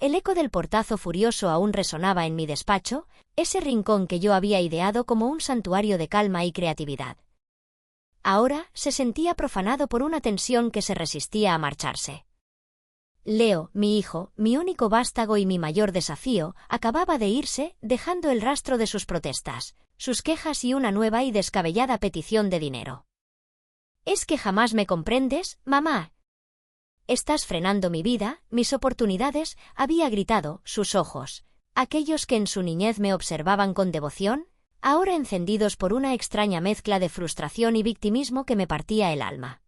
El eco del portazo furioso aún resonaba en mi despacho, ese rincón que yo había ideado como un santuario de calma y creatividad. Ahora se sentía profanado por una tensión que se resistía a marcharse. Leo, mi hijo, mi único vástago y mi mayor desafío, acababa de irse, dejando el rastro de sus protestas, sus quejas y una nueva y descabellada petición de dinero. «¿Es que jamás me comprendes, mamá? Estás frenando mi vida, mis oportunidades», había gritado, sus ojos, aquellos que en su niñez me observaban con devoción, ahora encendidos por una extraña mezcla de frustración y victimismo que me partía el alma.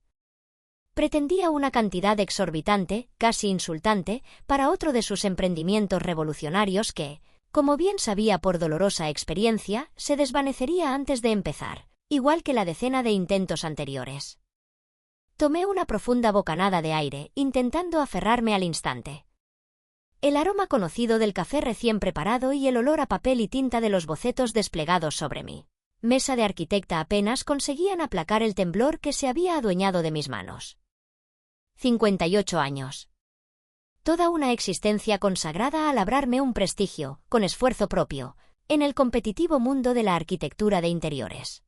Pretendía una cantidad exorbitante, casi insultante, para otro de sus emprendimientos revolucionarios que, como bien sabía por dolorosa experiencia, se desvanecería antes de empezar, igual que la decena de intentos anteriores. Tomé una profunda bocanada de aire, intentando aferrarme al instante. El aroma conocido del café recién preparado y el olor a papel y tinta de los bocetos desplegados sobre mi mesa de arquitecta apenas conseguían aplacar el temblor que se había adueñado de mis manos. 58 años. Toda una existencia consagrada a labrarme un prestigio, con esfuerzo propio, en el competitivo mundo de la arquitectura de interiores.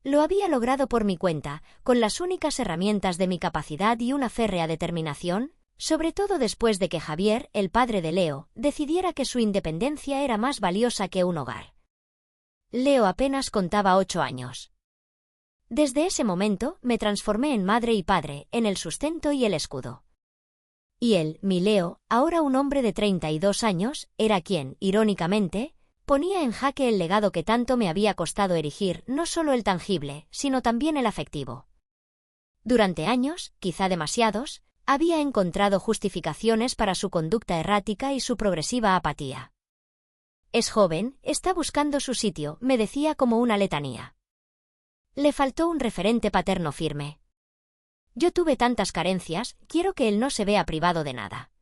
Lo había logrado por mi cuenta, con las únicas herramientas de mi capacidad y una férrea determinación, sobre todo después de que Javier, el padre de Leo, decidiera que su independencia era más valiosa que un hogar. Leo apenas contaba 8 años. Desde ese momento me transformé en madre y padre, en el sustento y el escudo. Y él, mi Leo, ahora un hombre de 32 años, era quien, irónicamente, ponía en jaque el legado que tanto me había costado erigir, no solo el tangible, sino también el afectivo. Durante años, quizá demasiados, había encontrado justificaciones para su conducta errática y su progresiva apatía. «Es joven, está buscando su sitio», me decía como una letanía. Le faltó un referente paterno firme. Yo tuve tantas carencias, quiero que él no se vea privado de nada.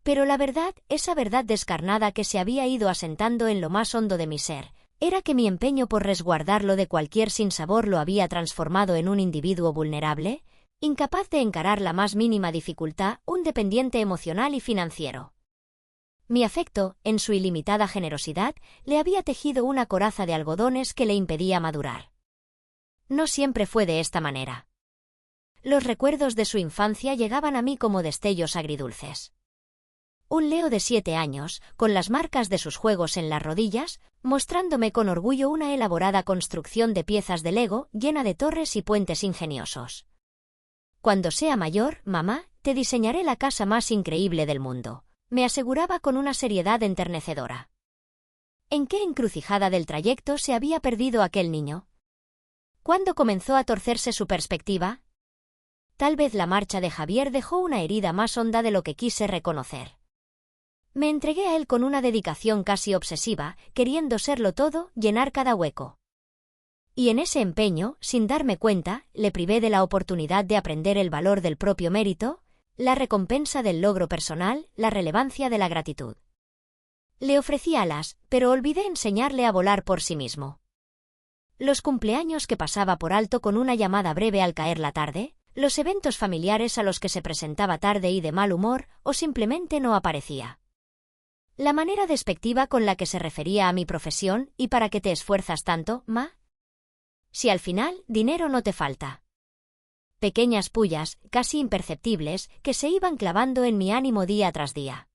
Pero la verdad, esa verdad descarnada que se había ido asentando en lo más hondo de mi ser, era que mi empeño por resguardarlo de cualquier sinsabor lo había transformado en un individuo vulnerable, incapaz de encarar la más mínima dificultad, un dependiente emocional y financiero. Mi afecto, en su ilimitada generosidad, le había tejido una coraza de algodones que le impedía madurar. No siempre fue de esta manera. Los recuerdos de su infancia llegaban a mí como destellos agridulces. Un Leo de 7 años, con las marcas de sus juegos en las rodillas, mostrándome con orgullo una elaborada construcción de piezas de Lego llena de torres y puentes ingeniosos. «Cuando sea mayor, mamá, te diseñaré la casa más increíble del mundo», me aseguraba con una seriedad enternecedora. ¿En qué encrucijada del trayecto se había perdido aquel niño? ¿Cuándo comenzó a torcerse su perspectiva? Tal vez la marcha de Javier dejó una herida más honda de lo que quise reconocer. Me entregué a él con una dedicación casi obsesiva, queriendo serlo todo, llenar cada hueco. Y en ese empeño, sin darme cuenta, le privé de la oportunidad de aprender el valor del propio mérito, la recompensa del logro personal, la relevancia de la gratitud. Le ofrecí alas, pero olvidé enseñarle a volar por sí mismo. Los cumpleaños que pasaba por alto con una llamada breve al caer la tarde, los eventos familiares a los que se presentaba tarde y de mal humor, o simplemente no aparecía. La manera despectiva con la que se refería a mi profesión, ¿y para qué te esfuerzas tanto, ma? Si al final, dinero no te falta. Pequeñas pullas, casi imperceptibles, que se iban clavando en mi ánimo día tras día.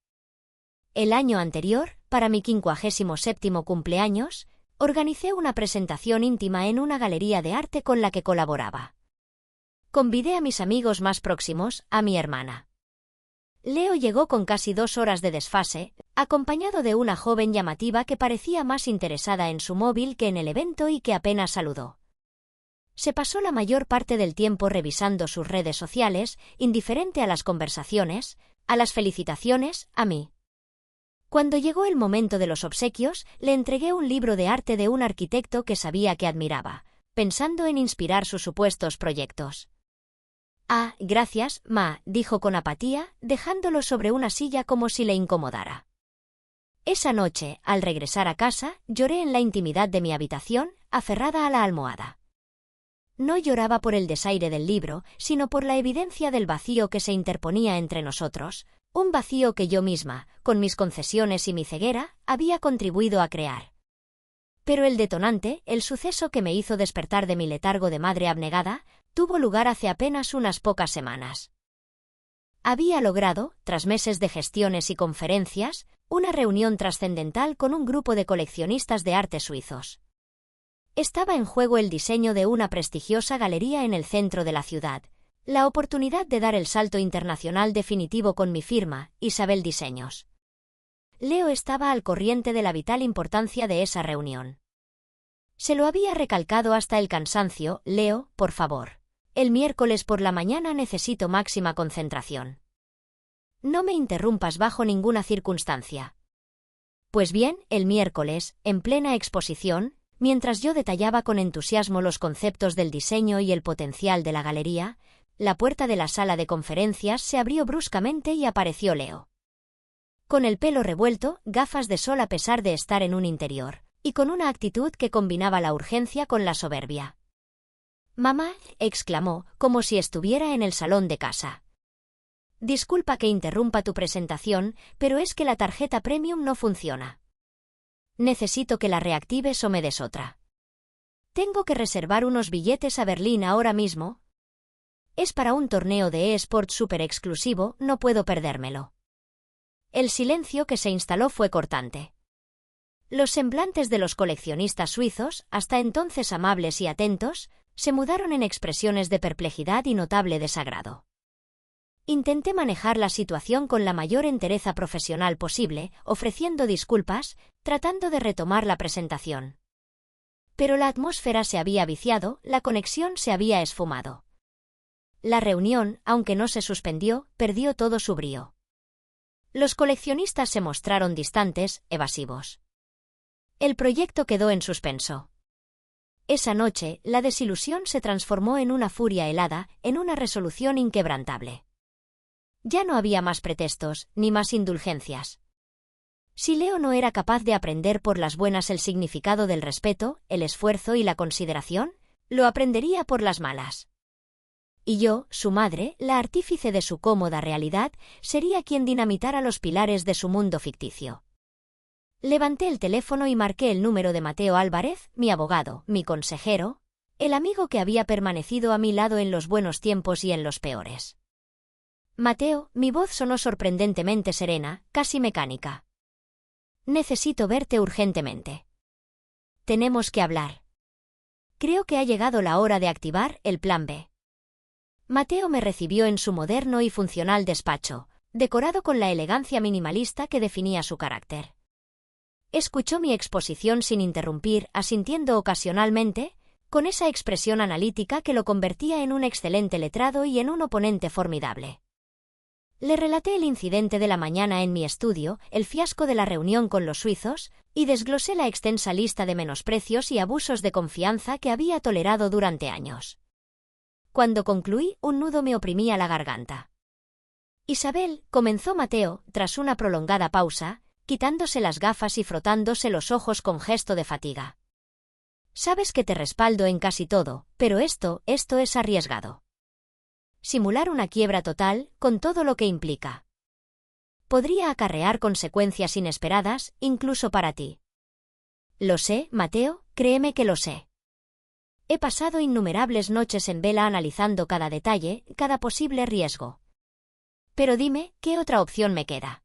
El año anterior, para mi 57º cumpleaños, organicé una presentación íntima en una galería de arte con la que colaboraba. Convidé a mis amigos más próximos, a mi hermana. Leo llegó con casi 2 horas de desfase, acompañado de una joven llamativa que parecía más interesada en su móvil que en el evento y que apenas saludó. Se pasó la mayor parte del tiempo revisando sus redes sociales, indiferente a las conversaciones, a las felicitaciones, a mí. Cuando llegó el momento de los obsequios, le entregué un libro de arte de un arquitecto que sabía que admiraba, pensando en inspirar sus supuestos proyectos. «Ah, gracias, ma», dijo con apatía, dejándolo sobre una silla como si le incomodara. Esa noche, al regresar a casa, lloré en la intimidad de mi habitación, aferrada a la almohada. No lloraba por el desaire del libro, sino por la evidencia del vacío que se interponía entre nosotros, Un vacío que yo misma, con mis concesiones y mi ceguera, había contribuido a crear. Pero el detonante, el suceso que me hizo despertar de mi letargo de madre abnegada, tuvo lugar hace apenas unas pocas semanas. Había logrado, tras meses de gestiones y conferencias, una reunión trascendental con un grupo de coleccionistas de arte suizos. Estaba en juego el diseño de una prestigiosa galería en el centro de la ciudad, la oportunidad de dar el salto internacional definitivo con mi firma, Isabel Diseños. Leo estaba al corriente de la vital importancia de esa reunión. Se lo había recalcado hasta el cansancio: Leo, por favor. El miércoles por la mañana necesito máxima concentración. No me interrumpas bajo ninguna circunstancia. Pues bien, el miércoles, en plena exposición, mientras yo detallaba con entusiasmo los conceptos del diseño y el potencial de la galería, la puerta de la sala de conferencias se abrió bruscamente y apareció Leo. Con el pelo revuelto, gafas de sol a pesar de estar en un interior, y con una actitud que combinaba la urgencia con la soberbia. «Mamá», exclamó, como si estuviera en el salón de casa. «Disculpa que interrumpa tu presentación, pero es que la tarjeta Premium no funciona. Necesito que la reactives o me des otra. Tengo que reservar unos billetes a Berlín ahora mismo. Es para un torneo de eSport súper exclusivo, no puedo perdérmelo». El silencio que se instaló fue cortante. Los semblantes de los coleccionistas suizos, hasta entonces amables y atentos, se mudaron en expresiones de perplejidad y notable desagrado. Intenté manejar la situación con la mayor entereza profesional posible, ofreciendo disculpas, tratando de retomar la presentación. Pero la atmósfera se había viciado, la conexión se había esfumado. La reunión, aunque no se suspendió, perdió todo su brío. Los coleccionistas se mostraron distantes, evasivos. El proyecto quedó en suspenso. Esa noche, la desilusión se transformó en una furia helada, en una resolución inquebrantable. Ya no había más pretextos, ni más indulgencias. Si Leo no era capaz de aprender por las buenas el significado del respeto, el esfuerzo y la consideración, lo aprendería por las malas. Y yo, su madre, la artífice de su cómoda realidad, sería quien dinamitara los pilares de su mundo ficticio. Levanté el teléfono y marqué el número de Mateo Álvarez, mi abogado, mi consejero, el amigo que había permanecido a mi lado en los buenos tiempos y en los peores. «Mateo», mi voz sonó sorprendentemente serena, casi mecánica. «Necesito verte urgentemente. Tenemos que hablar. Creo que ha llegado la hora de activar el plan B». Mateo me recibió en su moderno y funcional despacho, decorado con la elegancia minimalista que definía su carácter. Escuchó mi exposición sin interrumpir, asintiendo ocasionalmente, con esa expresión analítica que lo convertía en un excelente letrado y en un oponente formidable. Le relaté el incidente de la mañana en mi estudio, el fiasco de la reunión con los suizos, y desglosé la extensa lista de menosprecios y abusos de confianza que había tolerado durante años. Cuando concluí, un nudo me oprimía la garganta. «Isabel», comenzó Mateo, tras una prolongada pausa, quitándose las gafas y frotándose los ojos con gesto de fatiga. «Sabes que te respaldo en casi todo, pero esto es arriesgado. Simular una quiebra total, con todo lo que implica. Podría acarrear consecuencias inesperadas, incluso para ti». «Lo sé, Mateo, créeme que lo sé. He pasado innumerables noches en vela analizando cada detalle, cada posible riesgo. Pero dime, ¿qué otra opción me queda?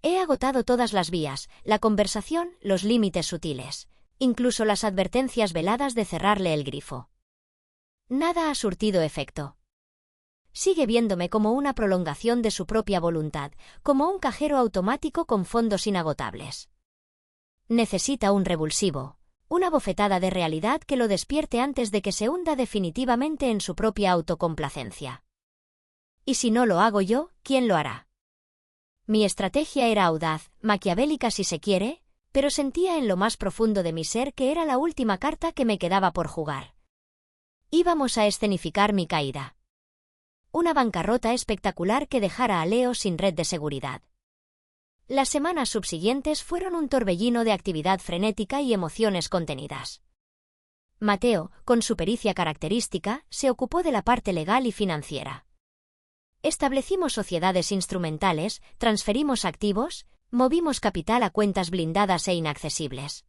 He agotado todas las vías, la conversación, los límites sutiles, incluso las advertencias veladas de cerrarle el grifo. Nada ha surtido efecto. Sigue viéndome como una prolongación de su propia voluntad, como un cajero automático con fondos inagotables. Necesita un revulsivo, una bofetada de realidad que lo despierte antes de que se hunda definitivamente en su propia autocomplacencia. Y si no lo hago yo, ¿quién lo hará? Mi estrategia era audaz, maquiavélica si se quiere, pero sentía en lo más profundo de mi ser que era la última carta que me quedaba por jugar. Íbamos a escenificar mi caída. Una bancarrota espectacular que dejara a Leo sin red de seguridad. Las semanas subsiguientes fueron un torbellino de actividad frenética y emociones contenidas. Mateo, con su pericia característica, se ocupó de la parte legal y financiera. Establecimos sociedades instrumentales, transferimos activos, movimos capital a cuentas blindadas e inaccesibles.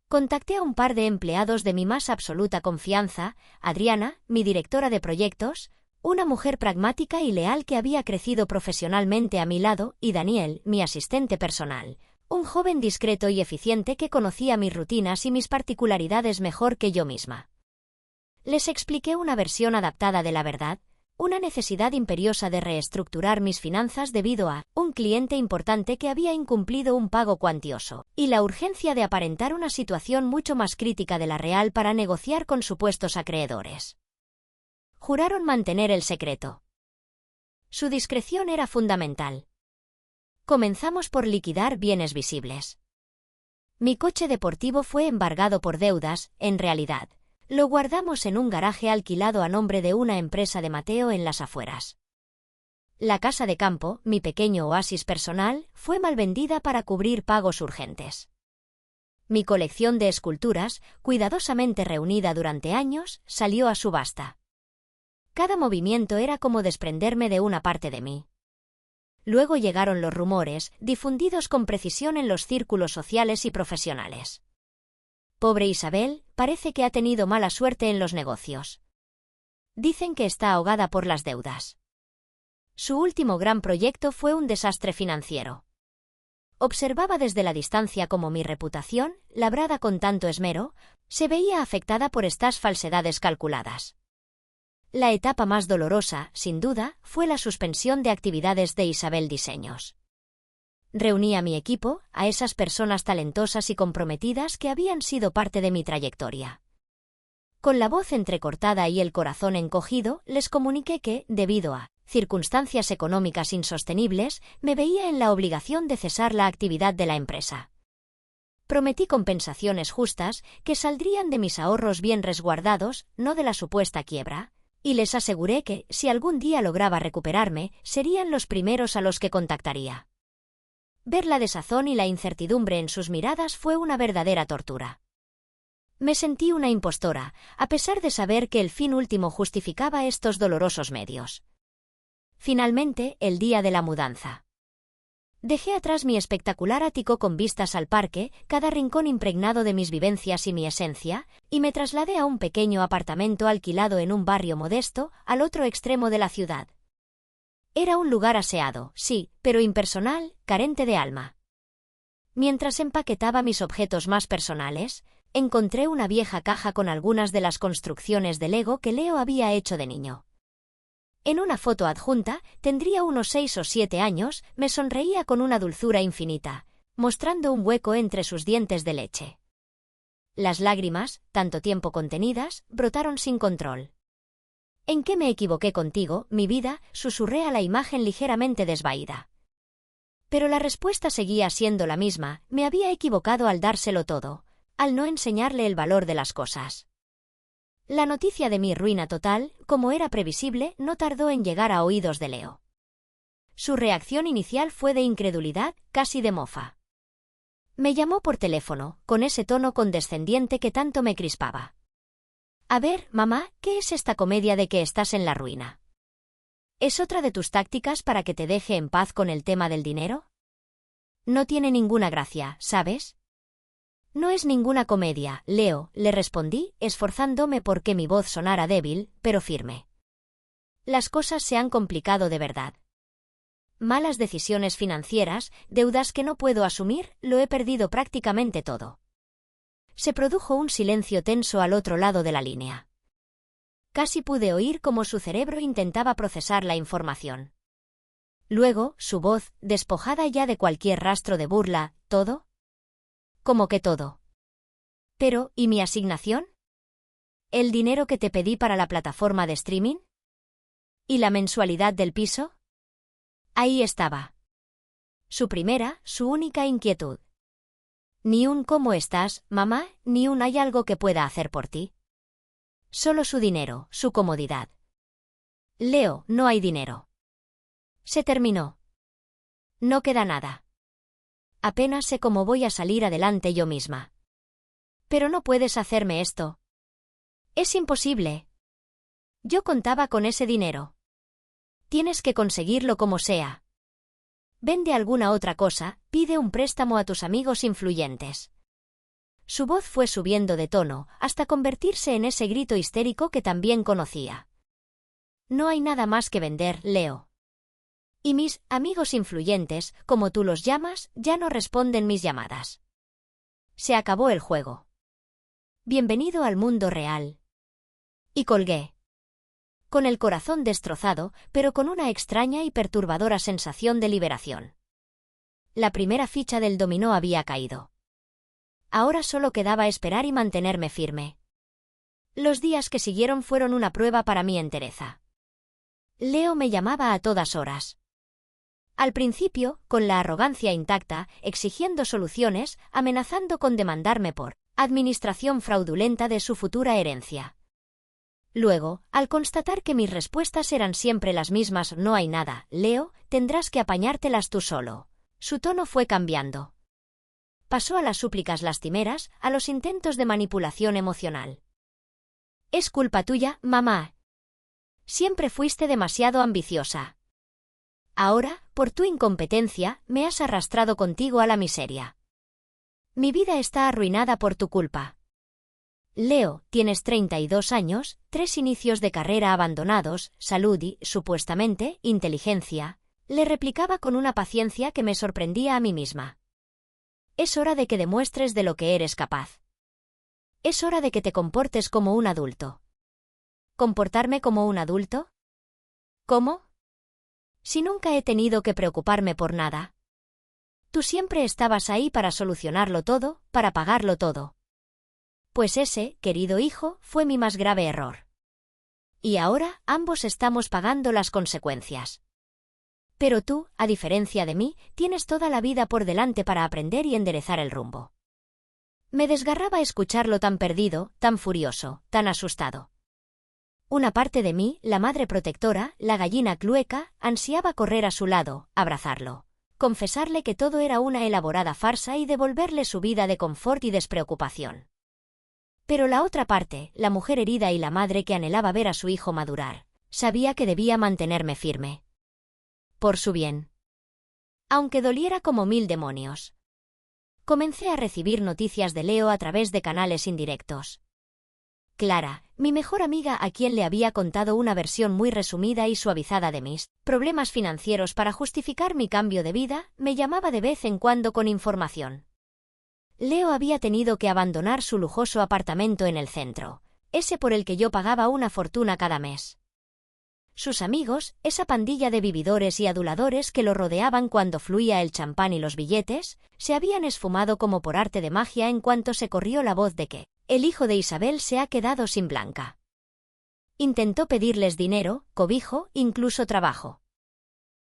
Contacté a un par de empleados de mi más absoluta confianza, Adriana, mi directora de proyectos, una mujer pragmática y leal que había crecido profesionalmente a mi lado, y Daniel, mi asistente personal, un joven discreto y eficiente que conocía mis rutinas y mis particularidades mejor que yo misma. Les expliqué una versión adaptada de la verdad, una necesidad imperiosa de reestructurar mis finanzas debido a un cliente importante que había incumplido un pago cuantioso, y la urgencia de aparentar una situación mucho más crítica de la real para negociar con supuestos acreedores. Juraron mantener el secreto. Su discreción era fundamental. Comenzamos por liquidar bienes visibles. Mi coche deportivo fue embargado por deudas, en realidad. Lo guardamos en un garaje alquilado a nombre de una empresa de Mateo en las afueras. La casa de campo, mi pequeño oasis personal, fue mal vendida para cubrir pagos urgentes. Mi colección de esculturas, cuidadosamente reunida durante años, salió a subasta. Cada movimiento era como desprenderme de una parte de mí. Luego llegaron los rumores, difundidos con precisión en los círculos sociales y profesionales. Pobre Isabel, parece que ha tenido mala suerte en los negocios. Dicen que está ahogada por las deudas. Su último gran proyecto fue un desastre financiero. Observaba desde la distancia cómo mi reputación, labrada con tanto esmero, se veía afectada por estas falsedades calculadas. La etapa más dolorosa, sin duda, fue la suspensión de actividades de Isabel Diseños. Reuní a mi equipo, a esas personas talentosas y comprometidas que habían sido parte de mi trayectoria. Con la voz entrecortada y el corazón encogido, les comuniqué que, debido a circunstancias económicas insostenibles, me veía en la obligación de cesar la actividad de la empresa. Prometí compensaciones justas, que saldrían de mis ahorros bien resguardados, no de la supuesta quiebra, y les aseguré que, si algún día lograba recuperarme, serían los primeros a los que contactaría. Ver la desazón y la incertidumbre en sus miradas fue una verdadera tortura. Me sentí una impostora, a pesar de saber que el fin último justificaba estos dolorosos medios. Finalmente, el día de la mudanza. Dejé atrás mi espectacular ático con vistas al parque, cada rincón impregnado de mis vivencias y mi esencia, y me trasladé a un pequeño apartamento alquilado en un barrio modesto, al otro extremo de la ciudad. Era un lugar aseado, sí, pero impersonal, carente de alma. Mientras empaquetaba mis objetos más personales, encontré una vieja caja con algunas de las construcciones de Lego que Leo había hecho de niño. En una foto adjunta, tendría unos 6 o 7 años, me sonreía con una dulzura infinita, mostrando un hueco entre sus dientes de leche. Las lágrimas, tanto tiempo contenidas, brotaron sin control. ¿En qué me equivoqué contigo, mi vida?, susurré a la imagen ligeramente desvaída. Pero la respuesta seguía siendo la misma, me había equivocado al dárselo todo, al no enseñarle el valor de las cosas. La noticia de mi ruina total, como era previsible, no tardó en llegar a oídos de Leo. Su reacción inicial fue de incredulidad, casi de mofa. Me llamó por teléfono, con ese tono condescendiente que tanto me crispaba. A ver, mamá, ¿qué es esta comedia de que estás en la ruina? ¿Es otra de tus tácticas para que te deje en paz con el tema del dinero? No tiene ninguna gracia, ¿sabes? No es ninguna comedia, Leo, le respondí, esforzándome por que mi voz sonara débil, pero firme. Las cosas se han complicado de verdad. Malas decisiones financieras, deudas que no puedo asumir, lo he perdido prácticamente todo. Se produjo un silencio tenso al otro lado de la línea. Casi pude oír cómo su cerebro intentaba procesar la información. Luego, su voz, despojada ya de cualquier rastro de burla, ¿todo? ¿Cómo que todo? Pero, ¿y mi asignación? ¿El dinero que te pedí para la plataforma de streaming? ¿Y la mensualidad del piso? Ahí estaba. Su primera, su única inquietud. Ni un ¿cómo estás, mamá?, ni un ¿hay algo que pueda hacer por ti? Solo su dinero, su comodidad. Leo, no hay dinero. Se terminó. No queda nada. Apenas sé cómo voy a salir adelante yo misma. Pero no puedes hacerme esto. Es imposible. Yo contaba con ese dinero. Tienes que conseguirlo como sea. Vende alguna otra cosa, pide un préstamo a tus amigos influyentes. Su voz fue subiendo de tono, hasta convertirse en ese grito histérico que también conocía. No hay nada más que vender, Leo. Y mis amigos influyentes, como tú los llamas, ya no responden mis llamadas. Se acabó el juego. Bienvenido al mundo real. Y colgué. Con el corazón destrozado, pero con una extraña y perturbadora sensación de liberación. La primera ficha del dominó había caído. Ahora solo quedaba esperar y mantenerme firme. Los días que siguieron fueron una prueba para mi entereza. Leo me llamaba a todas horas. Al principio, con la arrogancia intacta, exigiendo soluciones, amenazando con demandarme por administración fraudulenta de su futura herencia. Luego, al constatar que mis respuestas eran siempre las mismas, no hay nada, Leo, tendrás que apañártelas tú solo. Su tono fue cambiando. Pasó a las súplicas lastimeras, a los intentos de manipulación emocional. Es culpa tuya, mamá. Siempre fuiste demasiado ambiciosa. Ahora, por tu incompetencia, me has arrastrado contigo a la miseria. Mi vida está arruinada por tu culpa. Leo, tienes 32 años, 3 inicios de carrera abandonados, salud y, supuestamente, inteligencia, le replicaba con una paciencia que me sorprendía a mí misma. Es hora de que demuestres de lo que eres capaz. Es hora de que te comportes como un adulto. ¿Comportarme como un adulto? ¿Cómo? Si nunca he tenido que preocuparme por nada. Tú siempre estabas ahí para solucionarlo todo, para pagarlo todo. Pues ese, querido hijo, fue mi más grave error. Y ahora, ambos estamos pagando las consecuencias. Pero tú, a diferencia de mí, tienes toda la vida por delante para aprender y enderezar el rumbo. Me desgarraba escucharlo tan perdido, tan furioso, tan asustado. Una parte de mí, la madre protectora, la gallina clueca, ansiaba correr a su lado, abrazarlo, confesarle que todo era una elaborada farsa y devolverle su vida de confort y despreocupación. Pero la otra parte, la mujer herida y la madre que anhelaba ver a su hijo madurar, sabía que debía mantenerme firme. Por su bien. Aunque doliera como 1000 demonios. Comencé a recibir noticias de Leo a través de canales indirectos. Clara, mi mejor amiga a quien le había contado una versión muy resumida y suavizada de mis problemas financieros para justificar mi cambio de vida, me llamaba de vez en cuando con información. Leo había tenido que abandonar su lujoso apartamento en el centro, ese por el que yo pagaba una fortuna cada mes. Sus amigos, esa pandilla de vividores y aduladores que lo rodeaban cuando fluía el champán y los billetes, se habían esfumado como por arte de magia en cuanto se corrió la voz de que el hijo de Isabel se ha quedado sin Blanca. Intentó pedirles dinero, cobijo, incluso trabajo.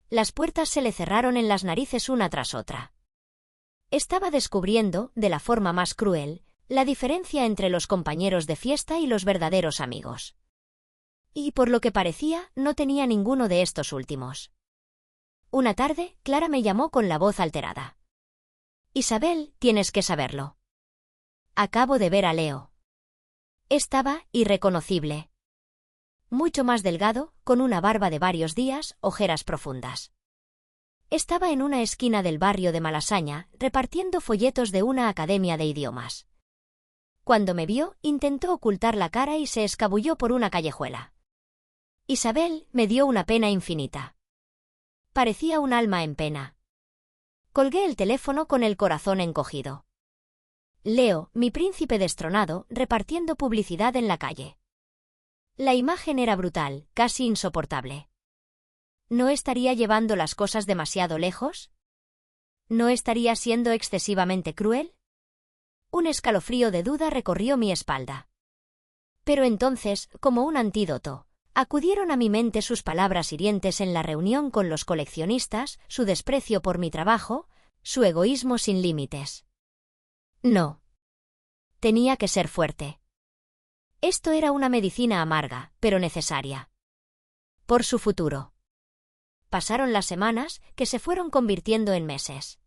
Las puertas se le cerraron en las narices una tras otra. Estaba descubriendo, de la forma más cruel, la diferencia entre los compañeros de fiesta y los verdaderos amigos. Y por lo que parecía, no tenía ninguno de estos últimos. Una tarde, Clara me llamó con la voz alterada. Isabel, tienes que saberlo. Acabo de ver a Leo. Estaba irreconocible. Mucho más delgado, con una barba de varios días, ojeras profundas. Estaba en una esquina del barrio de Malasaña, repartiendo folletos de una academia de idiomas. Cuando me vio, intentó ocultar la cara y se escabulló por una callejuela. Isabel me dio una pena infinita. Parecía un alma en pena. Colgué el teléfono con el corazón encogido. Leo, mi príncipe destronado, repartiendo publicidad en la calle. La imagen era brutal, casi insoportable. ¿No estaría llevando las cosas demasiado lejos? ¿No estaría siendo excesivamente cruel? Un escalofrío de duda recorrió mi espalda. Pero entonces, como un antídoto, acudieron a mi mente sus palabras hirientes en la reunión con los coleccionistas, su desprecio por mi trabajo, su egoísmo sin límites. No. Tenía que ser fuerte. Esto era una medicina amarga, pero necesaria. Por su futuro. Pasaron las semanas, que se fueron convirtiendo en meses.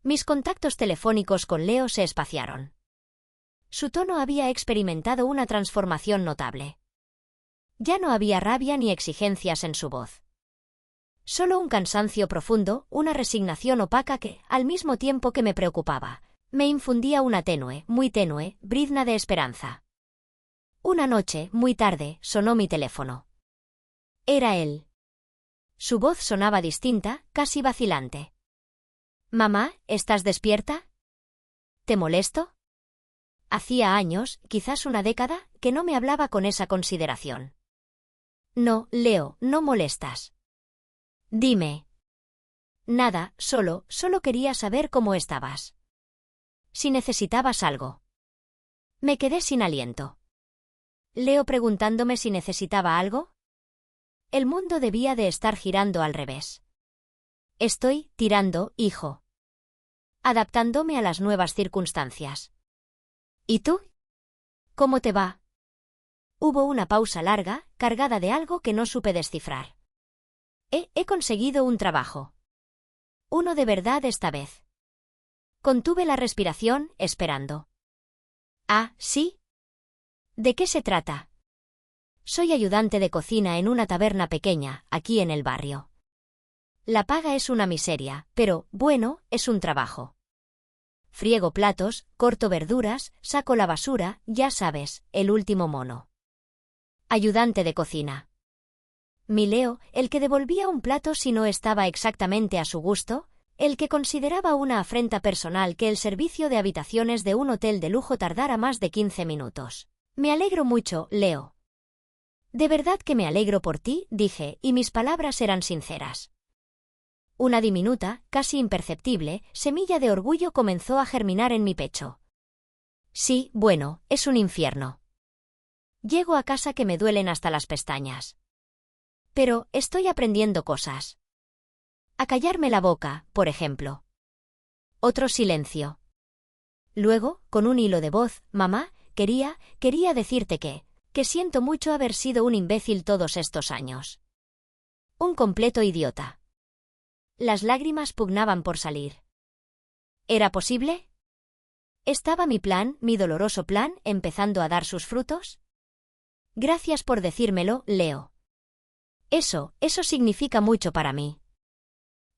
Mis contactos telefónicos con Leo se espaciaron. Su tono había experimentado una transformación notable. Ya no había rabia ni exigencias en su voz. Solo un cansancio profundo, una resignación opaca que, al mismo tiempo que me preocupaba, me infundía una tenue, muy tenue, brizna de esperanza. Una noche, muy tarde, sonó mi teléfono. Era él. Su voz sonaba distinta, casi vacilante. «Mamá, ¿estás despierta? ¿Te molesto?» Hacía años, quizás una década, que no me hablaba con esa consideración. «No, Leo, no molestas». «Dime». «Nada, solo quería saber cómo estabas. Si necesitabas algo». Me quedé sin aliento. ¿Leo preguntándome si necesitaba algo? El mundo debía de estar girando al revés. Estoy tirando, hijo. Adaptándome a las nuevas circunstancias. ¿Y tú? ¿Cómo te va? Hubo una pausa larga, cargada de algo que no supe descifrar. He conseguido un trabajo. Uno de verdad esta vez. Contuve la respiración, esperando. ¿Ah, sí? ¿De qué se trata? Soy ayudante de cocina en una taberna pequeña, aquí en el barrio. La paga es una miseria, pero, bueno, es un trabajo. Friego platos, corto verduras, saco la basura, ya sabes, el último mono. Ayudante de cocina. Mi Leo, el que devolvía un plato si no estaba exactamente a su gusto, el que consideraba una afrenta personal que el servicio de habitaciones de un hotel de lujo tardara más de 15 minutos. Me alegro mucho, Leo. De verdad que me alegro por ti, dije, y mis palabras eran sinceras. Una diminuta, casi imperceptible, semilla de orgullo comenzó a germinar en mi pecho. Sí, bueno, es un infierno. Llego a casa que me duelen hasta las pestañas. Pero estoy aprendiendo cosas. A callarme la boca, por ejemplo. Otro silencio. Luego, con un hilo de voz, mamá, quería decirte que siento mucho haber sido un imbécil todos estos años. Un completo idiota. Las lágrimas pugnaban por salir. ¿Era posible? ¿Estaba mi plan, mi doloroso plan, empezando a dar sus frutos? Gracias por decírmelo, Leo. Eso significa mucho para mí.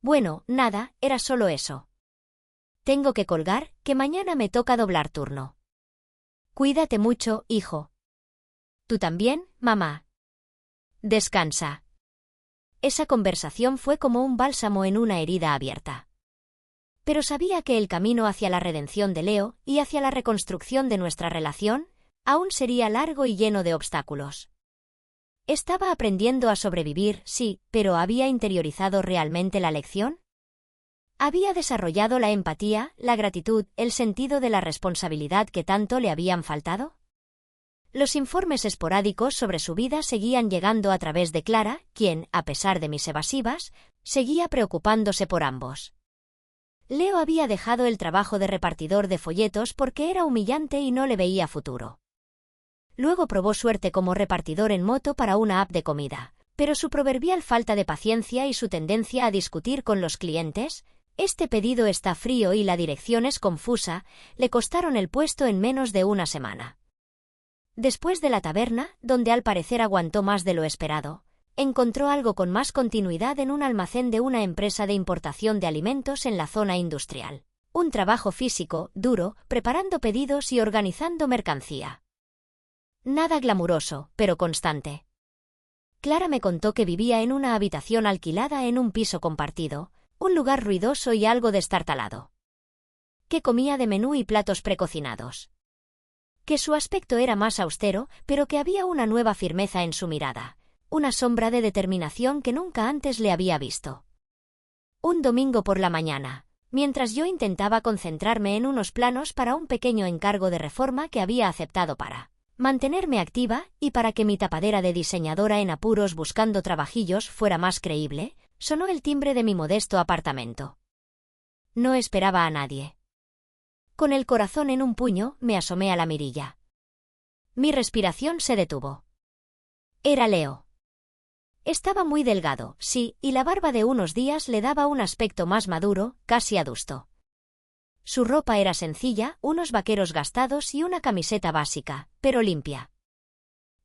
Bueno, nada, era solo eso. Tengo que colgar, que mañana me toca doblar turno. Cuídate mucho, hijo. ¿Tú también, mamá? Descansa. Esa conversación fue como un bálsamo en una herida abierta. Pero sabía que el camino hacia la redención de Leo y hacia la reconstrucción de nuestra relación aún sería largo y lleno de obstáculos. Estaba aprendiendo a sobrevivir, sí, pero ¿había interiorizado realmente la lección? ¿Había desarrollado la empatía, la gratitud, el sentido de la responsabilidad que tanto le habían faltado? Los informes esporádicos sobre su vida seguían llegando a través de Clara, quien, a pesar de mis evasivas, seguía preocupándose por ambos. Leo había dejado el trabajo de repartidor de folletos porque era humillante y no le veía futuro. Luego probó suerte como repartidor en moto para una app de comida, pero su proverbial falta de paciencia y su tendencia a discutir con los clientes, este pedido está frío y la dirección es confusa, le costaron el puesto en menos de una semana. Después de la taberna, donde al parecer aguantó más de lo esperado, encontró algo con más continuidad en un almacén de una empresa de importación de alimentos en la zona industrial. Un trabajo físico, duro, preparando pedidos y organizando mercancía. Nada glamuroso, pero constante. Clara me contó que vivía en una habitación alquilada en un piso compartido, un lugar ruidoso y algo destartalado. Que comía de menú y platos precocinados. Que su aspecto era más austero, pero que había una nueva firmeza en su mirada, una sombra de determinación que nunca antes le había visto. Un domingo por la mañana, mientras yo intentaba concentrarme en unos planos para un pequeño encargo de reforma que había aceptado para mantenerme activa y para que mi tapadera de diseñadora en apuros buscando trabajillos fuera más creíble, sonó el timbre de mi modesto apartamento. No esperaba a nadie. Con el corazón en un puño, me asomé a la mirilla. Mi respiración se detuvo. Era Leo. Estaba muy delgado, sí, y la barba de unos días le daba un aspecto más maduro, casi adusto. Su ropa era sencilla, unos vaqueros gastados y una camiseta básica, pero limpia.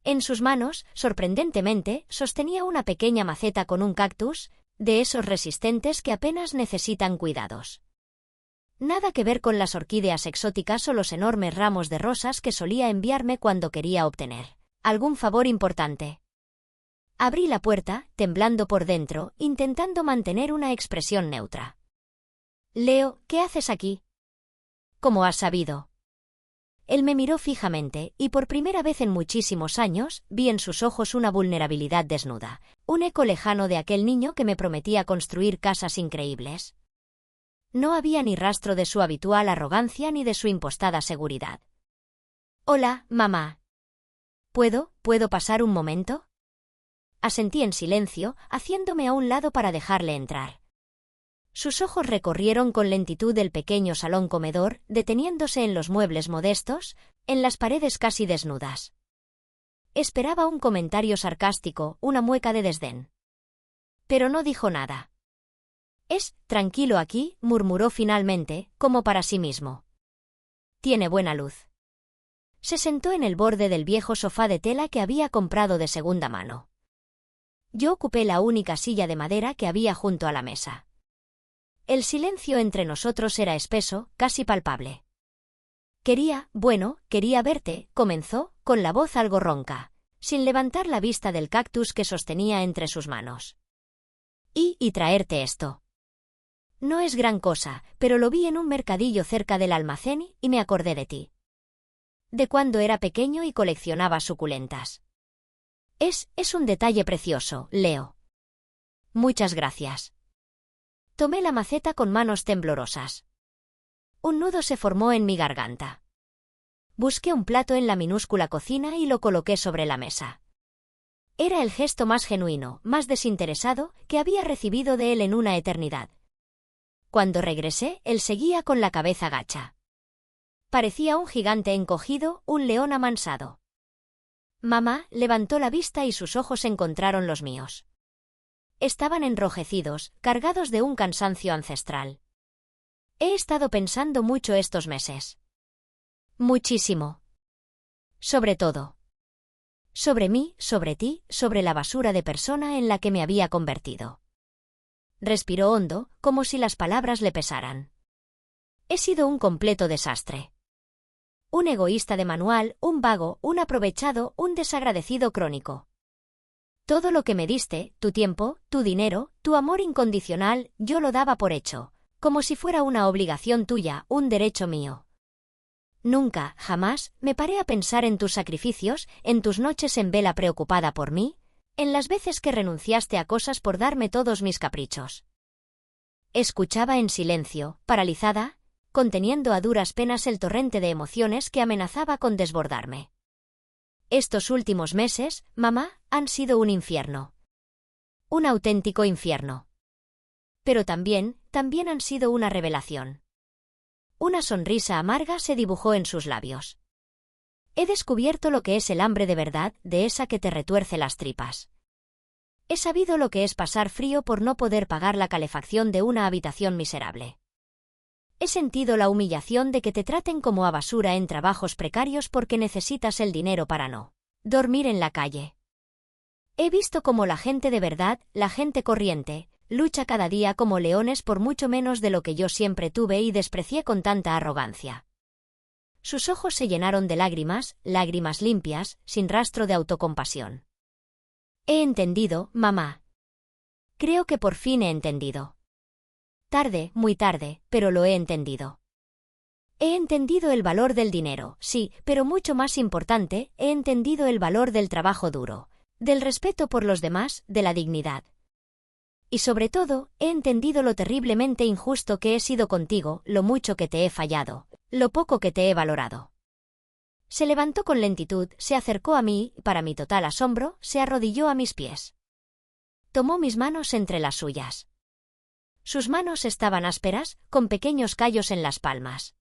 En sus manos, sorprendentemente, sostenía una pequeña maceta con un cactus, de esos resistentes que apenas necesitan cuidados. Nada que ver con las orquídeas exóticas o los enormes ramos de rosas que solía enviarme cuando quería obtener algún favor importante. Abrí la puerta, temblando por dentro, intentando mantener una expresión neutra. «Leo, ¿qué haces aquí?» «¿Cómo has sabido?» Él me miró fijamente, y por primera vez en muchísimos años, vi en sus ojos una vulnerabilidad desnuda, un eco lejano de aquel niño que me prometía construir casas increíbles. No había ni rastro de su habitual arrogancia ni de su impostada seguridad. «Hola, mamá. ¿Puedo pasar un momento?» Asentí en silencio, haciéndome a un lado para dejarle entrar. Sus ojos recorrieron con lentitud el pequeño salón comedor, deteniéndose en los muebles modestos, en las paredes casi desnudas. Esperaba un comentario sarcástico, una mueca de desdén. Pero no dijo nada. «Es tranquilo aquí», murmuró finalmente, como para sí mismo. «Tiene buena luz». Se sentó en el borde del viejo sofá de tela que había comprado de segunda mano. Yo ocupé la única silla de madera que había junto a la mesa. El silencio entre nosotros era espeso, casi palpable. Quería verte», comenzó, con la voz algo ronca, sin levantar la vista del cactus que sostenía entre sus manos. Y traerte esto. No es gran cosa, pero lo vi en un mercadillo cerca del almacén y me acordé de ti. De cuando era pequeño y coleccionaba suculentas. Es un detalle precioso, Leo. Muchas gracias. Tomé la maceta con manos temblorosas. Un nudo se formó en mi garganta. Busqué un plato en la minúscula cocina y lo coloqué sobre la mesa. Era el gesto más genuino, más desinteresado, que había recibido de él en una eternidad. Cuando regresé, él seguía con la cabeza gacha. Parecía un gigante encogido, un león amansado. Mamá levantó la vista y sus ojos encontraron los míos. Estaban enrojecidos, cargados de un cansancio ancestral. He estado pensando mucho estos meses. Muchísimo. Sobre todo. Sobre mí, sobre ti, sobre la basura de persona en la que me había convertido. Respiró hondo, como si las palabras le pesaran. He sido un completo desastre. Un egoísta de manual, un vago, un aprovechado, un desagradecido crónico. Todo lo que me diste, tu tiempo, tu dinero, tu amor incondicional, yo lo daba por hecho, como si fuera una obligación tuya, un derecho mío. Nunca, jamás, me paré a pensar en tus sacrificios, en tus noches en vela preocupada por mí, en las veces que renunciaste a cosas por darme todos mis caprichos. Escuchaba en silencio, paralizada, conteniendo a duras penas el torrente de emociones que amenazaba con desbordarme. Estos últimos meses, mamá, han sido un infierno. Un auténtico infierno. Pero también han sido una revelación. Una sonrisa amarga se dibujó en sus labios. He descubierto lo que es el hambre de verdad, de esa que te retuerce las tripas. He sabido lo que es pasar frío por no poder pagar la calefacción de una habitación miserable. He sentido la humillación de que te traten como a basura en trabajos precarios porque necesitas el dinero para no dormir en la calle. He visto cómo la gente de verdad, la gente corriente, lucha cada día como leones por mucho menos de lo que yo siempre tuve y desprecié con tanta arrogancia. Sus ojos se llenaron de lágrimas, lágrimas limpias, sin rastro de autocompasión. He entendido, mamá. Creo que por fin he entendido. Tarde, muy tarde, pero lo he entendido. He entendido el valor del dinero, sí, pero mucho más importante, he entendido el valor del trabajo duro, del respeto por los demás, de la dignidad. Y sobre todo, he entendido lo terriblemente injusto que he sido contigo, lo mucho que te he fallado, lo poco que te he valorado. Se levantó con lentitud, se acercó a mí y, para mi total asombro, se arrodilló a mis pies. Tomó mis manos entre las suyas. Sus manos estaban ásperas, con pequeños callos en las palmas.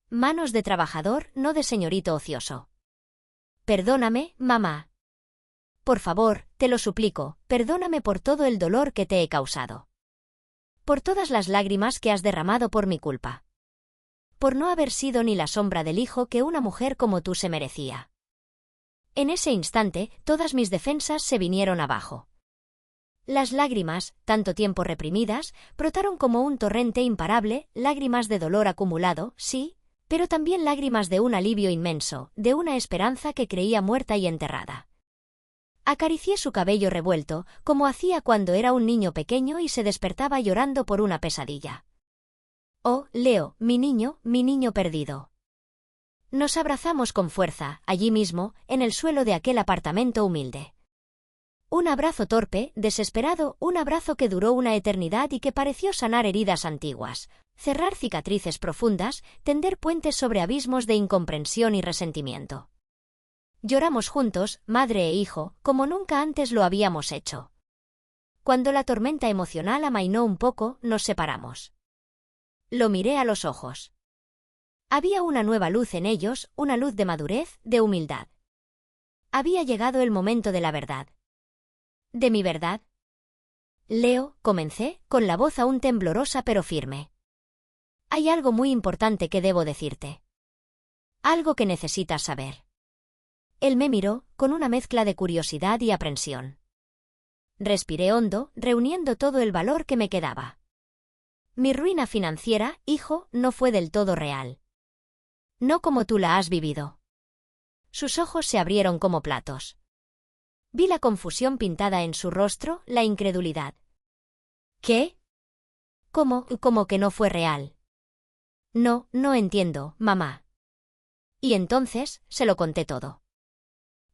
Manos de trabajador, no de señorito ocioso. Perdóname, mamá. Por favor, te lo suplico, perdóname por todo el dolor que te he causado. Por todas las lágrimas que has derramado por mi culpa. Por no haber sido ni la sombra del hijo que una mujer como tú se merecía. En ese instante, todas mis defensas se vinieron abajo. Las lágrimas, tanto tiempo reprimidas, brotaron como un torrente imparable, lágrimas de dolor acumulado, sí, pero también lágrimas de un alivio inmenso, de una esperanza que creía muerta y enterrada. Acaricié su cabello revuelto, como hacía cuando era un niño pequeño y se despertaba llorando por una pesadilla. Oh, Leo, mi niño perdido. Nos abrazamos con fuerza, allí mismo, en el suelo de aquel apartamento humilde. Un abrazo torpe, desesperado, un abrazo que duró una eternidad y que pareció sanar heridas antiguas, cerrar cicatrices profundas, tender puentes sobre abismos de incomprensión y resentimiento. Lloramos juntos, madre e hijo, como nunca antes lo habíamos hecho. Cuando la tormenta emocional amainó un poco, nos separamos. Lo miré a los ojos. Había una nueva luz en ellos, una luz de madurez, de humildad. Había llegado el momento de la verdad. ¿De mi verdad? Leo, comencé, con la voz aún temblorosa pero firme. Hay algo muy importante que debo decirte. Algo que necesitas saber. Él me miró, con una mezcla de curiosidad y aprensión. Respiré hondo, reuniendo todo el valor que me quedaba. Mi ruina financiera, hijo, no fue del todo real. No como tú la has vivido. Sus ojos se abrieron como platos. Vi la confusión pintada en su rostro, la incredulidad. ¿Qué? ¿Cómo que no fue real? No entiendo, mamá. Y entonces, se lo conté todo.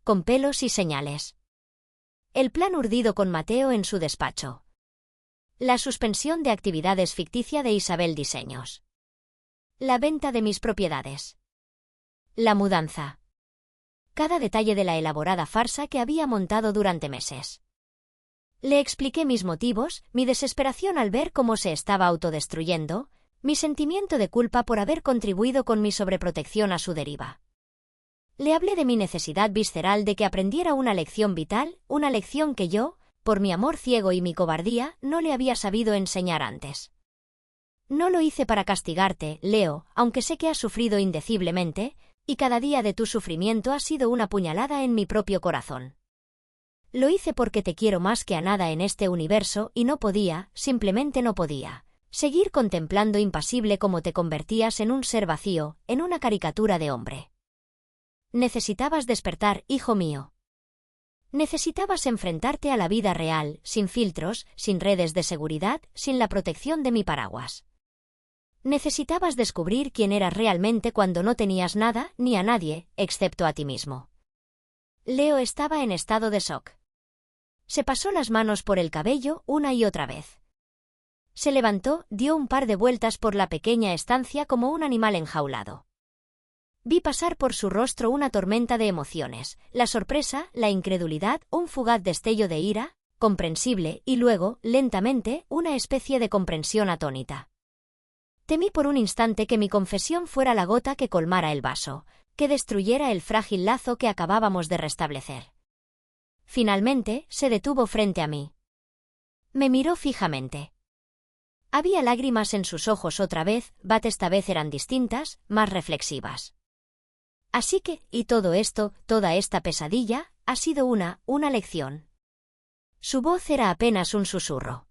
Con pelos y señales. El plan urdido con Mateo en su despacho. La suspensión de actividades ficticia de Isabel Diseños. La venta de mis propiedades. La mudanza. Cada detalle de la elaborada farsa que había montado durante meses. Le expliqué mis motivos, mi desesperación al ver cómo se estaba autodestruyendo, mi sentimiento de culpa por haber contribuido con mi sobreprotección a su deriva. Le hablé de mi necesidad visceral de que aprendiera una lección vital, una lección que yo, por mi amor ciego y mi cobardía, no le había sabido enseñar antes. No lo hice para castigarte, Leo, aunque sé que has sufrido indeciblemente, y cada día de tu sufrimiento ha sido una puñalada en mi propio corazón. Lo hice porque te quiero más que a nada en este universo y no podía, simplemente no podía, seguir contemplando impasible cómo te convertías en un ser vacío, en una caricatura de hombre. Necesitabas despertar, hijo mío. Necesitabas enfrentarte a la vida real, sin filtros, sin redes de seguridad, sin la protección de mi paraguas. Necesitabas descubrir quién eras realmente cuando no tenías nada ni a nadie, excepto a ti mismo. Leo estaba en estado de shock. Se pasó las manos por el cabello una y otra vez. Se levantó, dio un par de vueltas por la pequeña estancia como un animal enjaulado. Vi pasar por su rostro una tormenta de emociones, la sorpresa, la incredulidad, un fugaz destello de ira, comprensible, y luego, lentamente, una especie de comprensión atónita. Temí por un instante que mi confesión fuera la gota que colmara el vaso, que destruyera el frágil lazo que acabábamos de restablecer. Finalmente, se detuvo frente a mí. Me miró fijamente. Había lágrimas en sus ojos otra vez, esta vez eran distintas, más reflexivas. Así que, y todo esto, toda esta pesadilla, ha sido una lección. Su voz era apenas un susurro.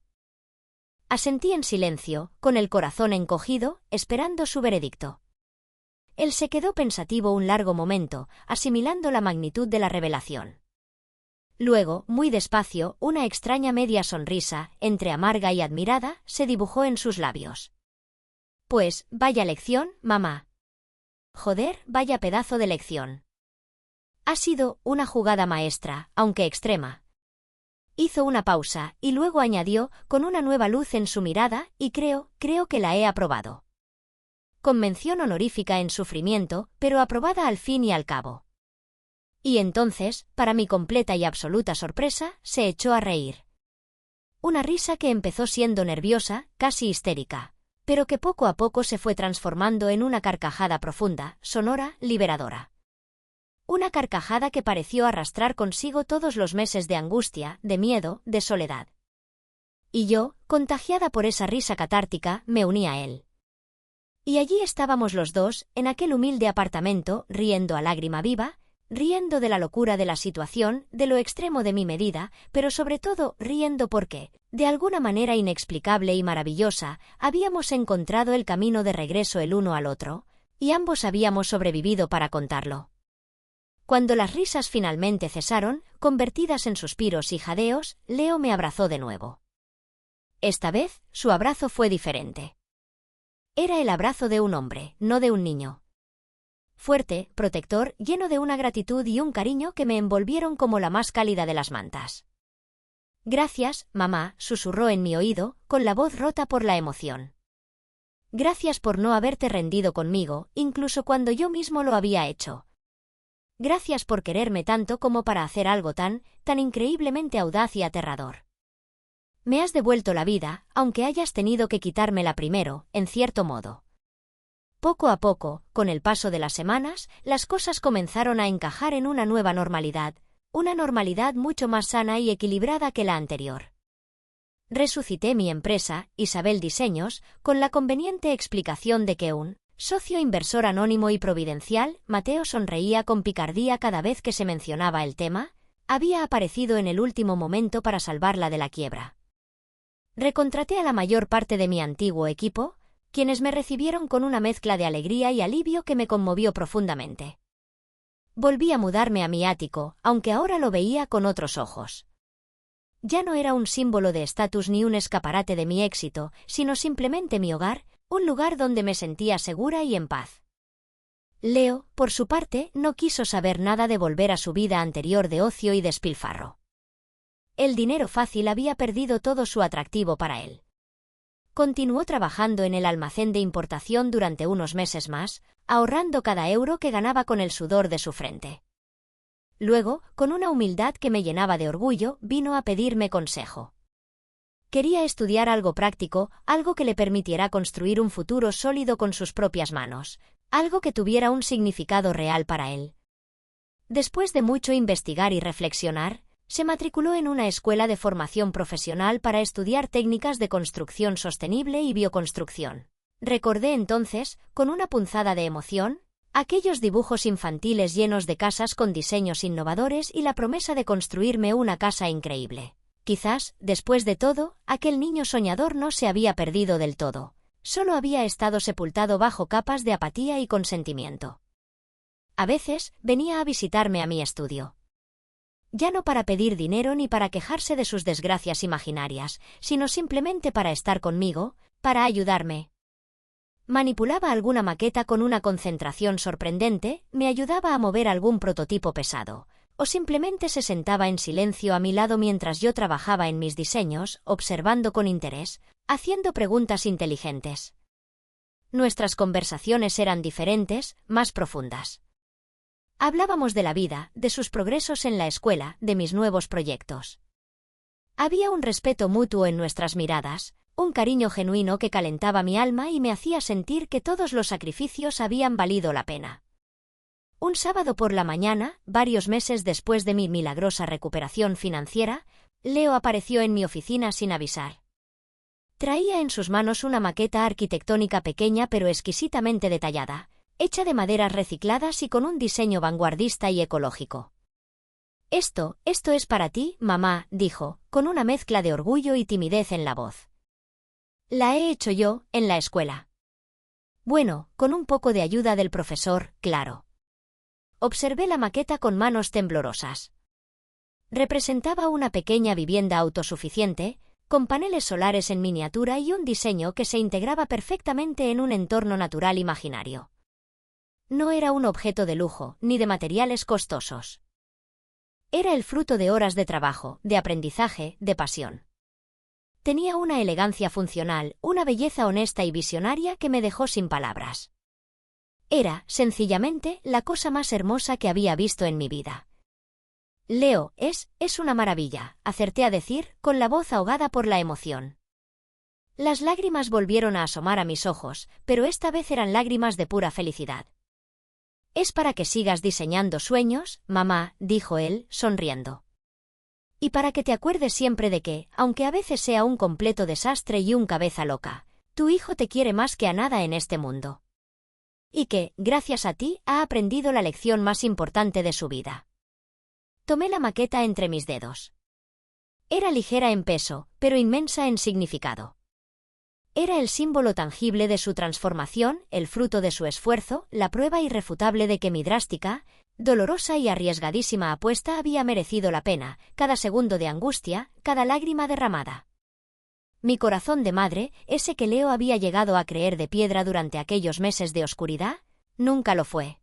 Asentí en silencio, con el corazón encogido, esperando su veredicto. Él se quedó pensativo un largo momento, asimilando la magnitud de la revelación. Luego, muy despacio, una extraña media sonrisa, entre amarga y admirada, se dibujó en sus labios. Pues, vaya lección, mamá. Joder, vaya pedazo de lección. Ha sido una jugada maestra, aunque extrema. Hizo una pausa, y luego añadió, con una nueva luz en su mirada, y creo que la he aprobado. Con mención honorífica en sufrimiento, pero aprobada al fin y al cabo. Y entonces, para mi completa y absoluta sorpresa, se echó a reír. Una risa que empezó siendo nerviosa, casi histérica, pero que poco a poco se fue transformando en una carcajada profunda, sonora, liberadora. Una carcajada que pareció arrastrar consigo todos los meses de angustia, de miedo, de soledad. Y yo, contagiada por esa risa catártica, me uní a él. Y allí estábamos los dos, en aquel humilde apartamento, riendo a lágrima viva, riendo de la locura de la situación, de lo extremo de mi medida, pero sobre todo riendo porque, de alguna manera inexplicable y maravillosa, habíamos encontrado el camino de regreso el uno al otro, y ambos habíamos sobrevivido para contarlo. Cuando las risas finalmente cesaron, convertidas en suspiros y jadeos, Leo me abrazó de nuevo. Esta vez, su abrazo fue diferente. Era el abrazo de un hombre, no de un niño. Fuerte, protector, lleno de una gratitud y un cariño que me envolvieron como la más cálida de las mantas. Gracias, mamá, susurró en mi oído, con la voz rota por la emoción. Gracias por no haberte rendido conmigo, incluso cuando yo mismo lo había hecho. Gracias por quererme tanto como para hacer algo tan increíblemente audaz y aterrador. Me has devuelto la vida, aunque hayas tenido que quitármela primero, en cierto modo. Poco a poco, con el paso de las semanas, las cosas comenzaron a encajar en una nueva normalidad, una normalidad mucho más sana y equilibrada que la anterior. Resucité mi empresa, Isabel Diseños, con la conveniente explicación de que un socio inversor anónimo y providencial, Mateo sonreía con picardía cada vez que se mencionaba el tema, había aparecido en el último momento para salvarla de la quiebra. Recontraté a la mayor parte de mi antiguo equipo, quienes me recibieron con una mezcla de alegría y alivio que me conmovió profundamente. Volví a mudarme a mi ático, aunque ahora lo veía con otros ojos. Ya no era un símbolo de estatus ni un escaparate de mi éxito, sino simplemente mi hogar, un lugar donde me sentía segura y en paz. Leo, por su parte, no quiso saber nada de volver a su vida anterior de ocio y despilfarro. El dinero fácil había perdido todo su atractivo para él. Continuó trabajando en el almacén de importación durante unos meses más, ahorrando cada euro que ganaba con el sudor de su frente. Luego, con una humildad que me llenaba de orgullo, vino a pedirme consejo. Quería estudiar algo práctico, algo que le permitiera construir un futuro sólido con sus propias manos, algo que tuviera un significado real para él. Después de mucho investigar y reflexionar, se matriculó en una escuela de formación profesional para estudiar técnicas de construcción sostenible y bioconstrucción. Recordé entonces, con una punzada de emoción, aquellos dibujos infantiles llenos de casas con diseños innovadores y la promesa de construirme una casa increíble. Quizás, después de todo, aquel niño soñador no se había perdido del todo, solo había estado sepultado bajo capas de apatía y consentimiento. A veces, venía a visitarme a mi estudio. Ya no para pedir dinero ni para quejarse de sus desgracias imaginarias, sino simplemente para estar conmigo, para ayudarme. Manipulaba alguna maqueta con una concentración sorprendente, me ayudaba a mover algún prototipo pesado, o simplemente se sentaba en silencio a mi lado mientras yo trabajaba en mis diseños, observando con interés, haciendo preguntas inteligentes. Nuestras conversaciones eran diferentes, más profundas. Hablábamos de la vida, de sus progresos en la escuela, de mis nuevos proyectos. Había un respeto mutuo en nuestras miradas, un cariño genuino que calentaba mi alma y me hacía sentir que todos los sacrificios habían valido la pena. Un sábado por la mañana, varios meses después de mi milagrosa recuperación financiera, Leo apareció en mi oficina sin avisar. Traía en sus manos una maqueta arquitectónica pequeña pero exquisitamente detallada, hecha de maderas recicladas y con un diseño vanguardista y ecológico. Esto es para ti, mamá, dijo, con una mezcla de orgullo y timidez en la voz. La he hecho yo, en la escuela. Bueno, con un poco de ayuda del profesor, claro. Observé la maqueta con manos temblorosas. Representaba una pequeña vivienda autosuficiente, con paneles solares en miniatura y un diseño que se integraba perfectamente en un entorno natural imaginario. No era un objeto de lujo, ni de materiales costosos. Era el fruto de horas de trabajo, de aprendizaje, de pasión. Tenía una elegancia funcional, una belleza honesta y visionaria que me dejó sin palabras. Era, sencillamente, la cosa más hermosa que había visto en mi vida. Leo, es una maravilla, acerté a decir, con la voz ahogada por la emoción. Las lágrimas volvieron a asomar a mis ojos, pero esta vez eran lágrimas de pura felicidad. Es para que sigas diseñando sueños, mamá, dijo él, sonriendo. Y para que te acuerdes siempre de que, aunque a veces sea un completo desastre y un cabeza loca, tu hijo te quiere más que a nada en este mundo. Y que, gracias a ti, ha aprendido la lección más importante de su vida. Tomé la maqueta entre mis dedos. Era ligera en peso, pero inmensa en significado. Era el símbolo tangible de su transformación, el fruto de su esfuerzo, la prueba irrefutable de que mi drástica, dolorosa y arriesgadísima apuesta había merecido la pena, cada segundo de angustia, cada lágrima derramada. Mi corazón de madre, ese que Leo había llegado a creer de piedra durante aquellos meses de oscuridad, nunca lo fue.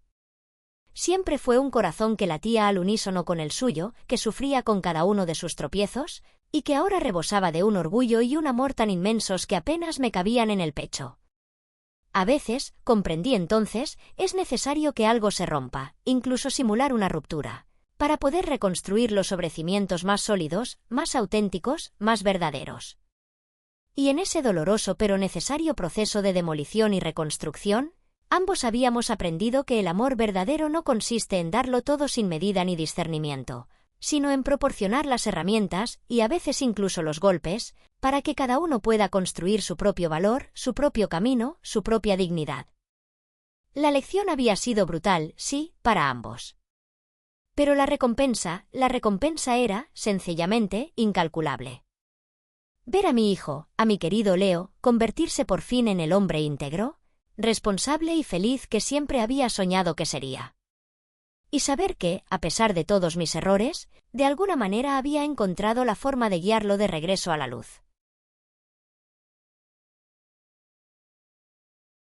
Siempre fue un corazón que latía al unísono con el suyo, que sufría con cada uno de sus tropiezos, y que ahora rebosaba de un orgullo y un amor tan inmensos que apenas me cabían en el pecho. A veces, comprendí entonces, es necesario que algo se rompa, incluso simular una ruptura, para poder reconstruirlo sobre cimientos más sólidos, más auténticos, más verdaderos. Y en ese doloroso pero necesario proceso de demolición y reconstrucción, ambos habíamos aprendido que el amor verdadero no consiste en darlo todo sin medida ni discernimiento, sino en proporcionar las herramientas, y a veces incluso los golpes, para que cada uno pueda construir su propio valor, su propio camino, su propia dignidad. La lección había sido brutal, sí, para ambos. Pero la recompensa era, sencillamente, incalculable. Ver a mi hijo, a mi querido Leo, convertirse por fin en el hombre íntegro, responsable y feliz que siempre había soñado que sería. Y saber que, a pesar de todos mis errores, de alguna manera había encontrado la forma de guiarlo de regreso a la luz.